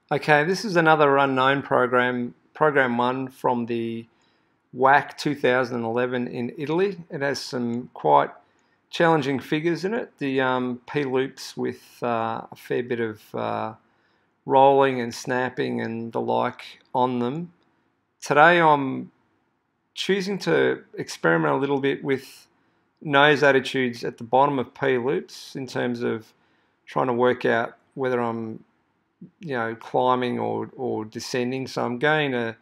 Okay, this is another unknown program, program 1 from the WAC 2011 in Italy. It has some quite challenging figures in it. The P loops with a fair bit of rolling and snapping and the like on them. Today I'm choosing to experiment a little bit with nose attitudes at the bottom of P loops in terms of trying to work out whether I'm climbing or descending. So I'm going to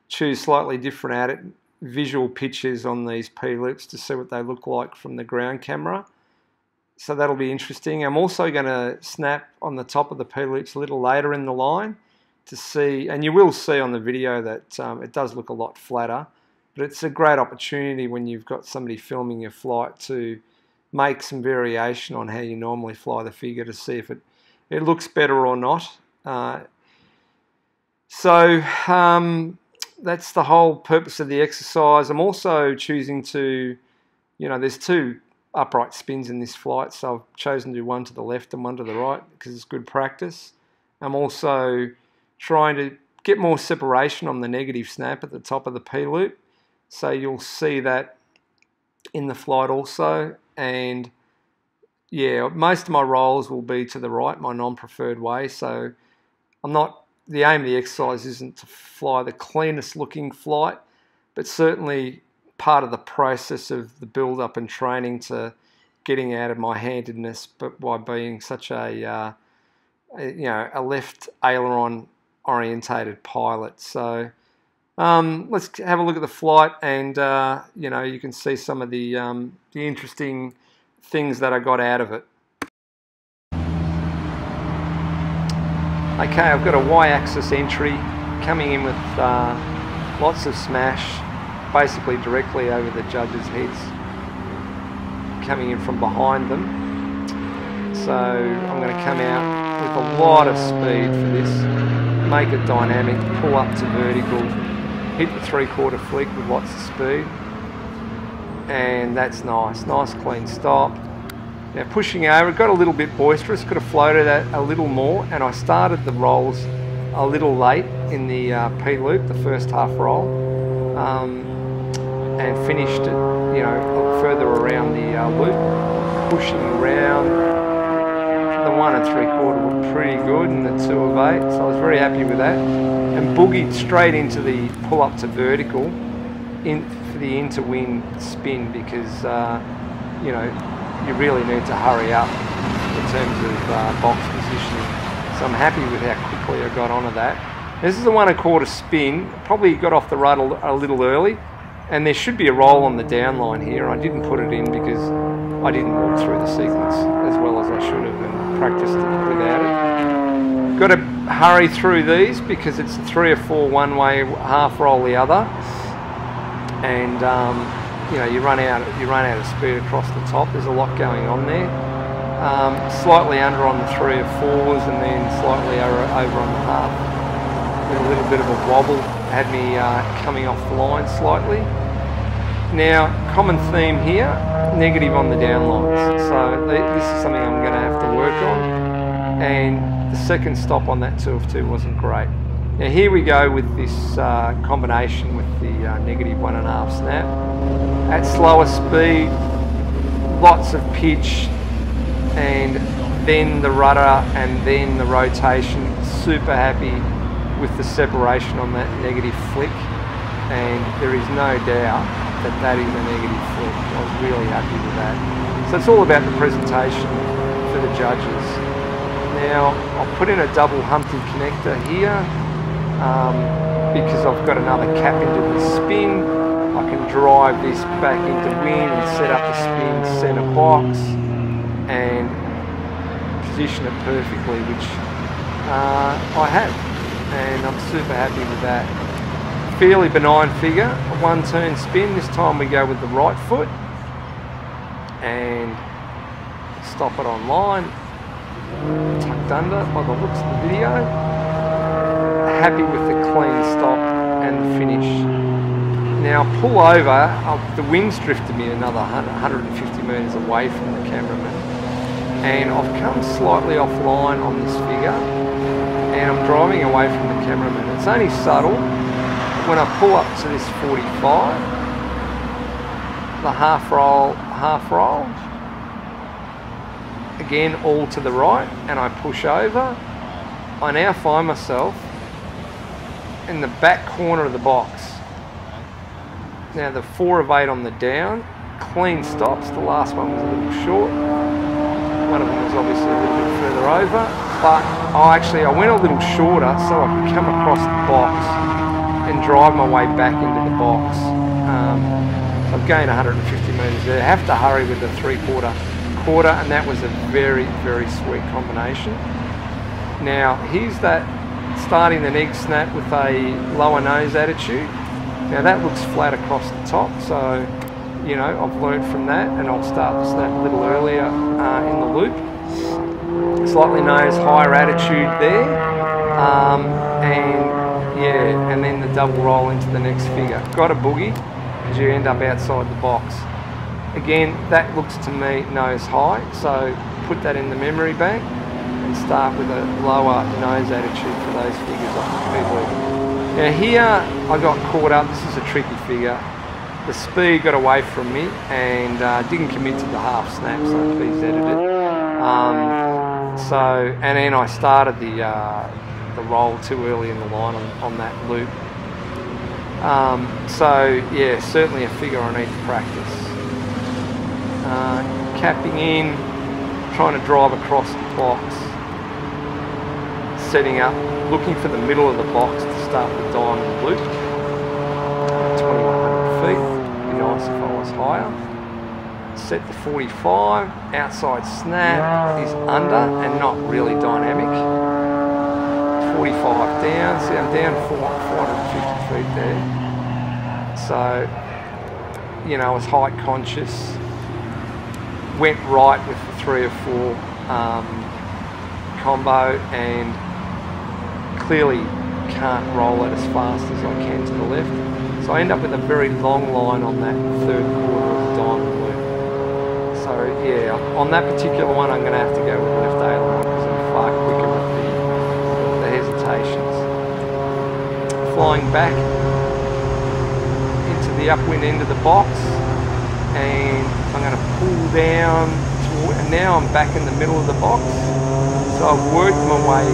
choose slightly different visual pictures on these P loops to see what they look like from the ground camera. So that'll be interesting. I'm also going to snap on the top of the P loops a little later in the line to see, and you will see on the video that it does look a lot flatter, but it's a great opportunity when you've got somebody filming your flight to make some variation on how you normally fly the figure to see if it looks better or not. That's the whole purpose of the exercise. I'm also choosing to, there's 2 upright spins in this flight, so I've chosen to do one to the left and one to the right because it's good practice. I'm also trying to get more separation on the negative snap at the top of the P loop, so you'll see that in the flight also. And yeah, most of my rolls will be to the right, my non-preferred way, so the aim of the exercise isn't to fly the cleanest looking flight, but certainly part of the process of the build-up and training to getting out of my handedness, but by being such a left aileron orientated pilot. So let's have a look at the flight, and you can see some of the interesting things that I got out of it. Okay, I've got a y-axis entry coming in with lots of smash, basically directly over the judges' heads, coming in from behind them. So I'm going to come out with a lot of speed for this, make it dynamic, pull up to vertical, hit the 3/4 flick with lots of speed, and that's nice clean stop. Now pushing over, it got a little bit boisterous, could have floated that a little more, and I started the rolls a little late in the P loop, the first half roll, and finished it, further around the loop, pushing around. The 1 3/4 looked pretty good, and the 2 of 8, so I was very happy with that, and boogied straight into the pull up to vertical for the into-wind spin, because you really need to hurry up in terms of box positioning. So I'm happy with how quickly I got onto that. This is a 1 1/4 spin, probably got off the rut a little early, and there should be a roll on the downline here. I didn't put it in because I didn't walk through the sequence as well as I should have and practiced it without it. Got to hurry through these because it's a 3 or 4 one way, half roll the other, and you run out of speed across the top. There's a lot going on there. Slightly under on the 3 or 4s, and then slightly over on the half. With a little bit of a wobble, had me coming off the line slightly. Now, common theme here, negative on the downlines. So this is something I'm going to have to work on. And the second stop on that 2 of 2 wasn't great. Now here we go with this combination with the negative 1.5 snap. At slower speed, lots of pitch, and then the rudder, and then the rotation. Super happy with the separation on that negative flick, and there is no doubt that is a negative flick. I was really happy with that. So it's all about the presentation for the judges. Now I'll put in a double Humpty connector here because I've got another cap into the spin. I can drive this back into wind and set up the spin centre box and position it perfectly, which I have, and I'm super happy with that. Fairly benign figure, a 1 turn spin. This time we go with the right foot and stop it on line, tucked under by the looks of the video. Happy with the clean stop and the finish. Now pull over, the wind's drifted me another 150 metres away from the cameraman, and I've come slightly offline on this figure, and I'm driving away from the cameraman. It's only subtle. When I pull up to this 45, the half roll, again all to the right, and I push over, I now find myself in the back corner of the box. Now the 4 of 8 on the down, clean stops. The last one was a little short. One of them was obviously a little bit further over, but I went a little shorter so I could come across the box and drive my way back into the box. So I've gained 150 metres there. I have to hurry with the 3/4 quarter, and that was a very, very sweet combination. Now here's that starting the neg snap with a lower nose attitude. Now that looks flat across the top, so you know I've learned from that, and I'll start the snap a little earlier in the loop. Slightly nose higher attitude there, and then the double roll into the next figure. Got a boogie because you end up outside the box. Again, that looks to me nose high, so put that in the memory bank and start with a lower nose attitude for those figures off the keyboard. Now here I got caught up. This is a tricky figure. The speed got away from me and didn't commit to the half snap, so I resetted it. And then I started the roll too early in the line on that loop. So yeah, certainly a figure I need to practice. Capping in, trying to drive across the box, setting up, looking for the middle of the box to start the diamond loop. 2100 feet, it'd be nice if I was higher. Set the 45, outside snap is under and not really dynamic. 45 down, see I'm down 450 feet there. So, you know, I was height conscious. Went right with the 3 or 4 combo, and clearly can't roll it as fast as I can to the left. So I end up with a very long line on that 3rd quarter of the diamond loop. So yeah, on that particular one I'm going to have to go with left aileron because I'm far quicker with the hesitations. Flying back into the upwind end of the box, and I'm going to pull down toward, and now I'm back in the middle of the box. So I've worked my way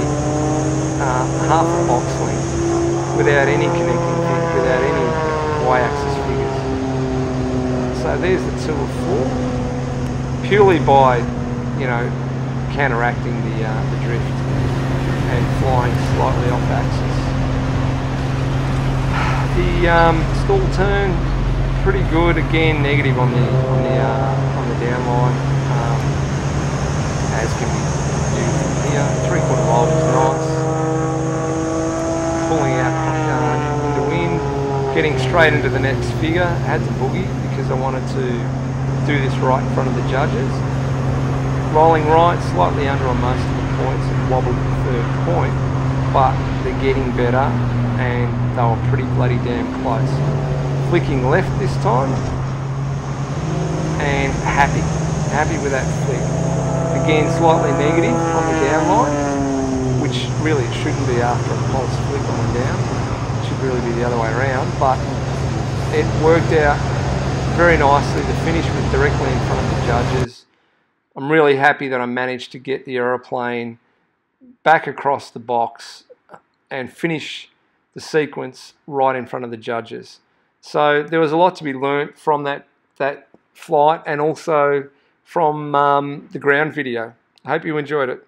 half a box length without any connecting fit, without any y-axis figures. So there's the 2 of 4, purely by, you know, counteracting the drift and flying slightly off axis. The stall turn, pretty good. Again, negative on the down line, as can be viewed from here. 3/4 roll was nice. Pulling out in the wind, getting straight into the next figure. Had to boogie because I wanted to do this right in front of the judges. Rolling right, slightly under on most of the points, and wobbled the 3rd point, but they're getting better, and they were pretty bloody damn close. Flicking left this time, and happy with that flick. Again, slightly negative on the down line, which really it shouldn't be after a pulse flick on the down. It should really be the other way around, but it worked out very nicely. The finish was directly in front of the judges. I'm really happy that I managed to get the aeroplane back across the box and finish the sequence right in front of the judges. So there was a lot to be learnt from that flight, and also from the ground video. I hope you enjoyed it.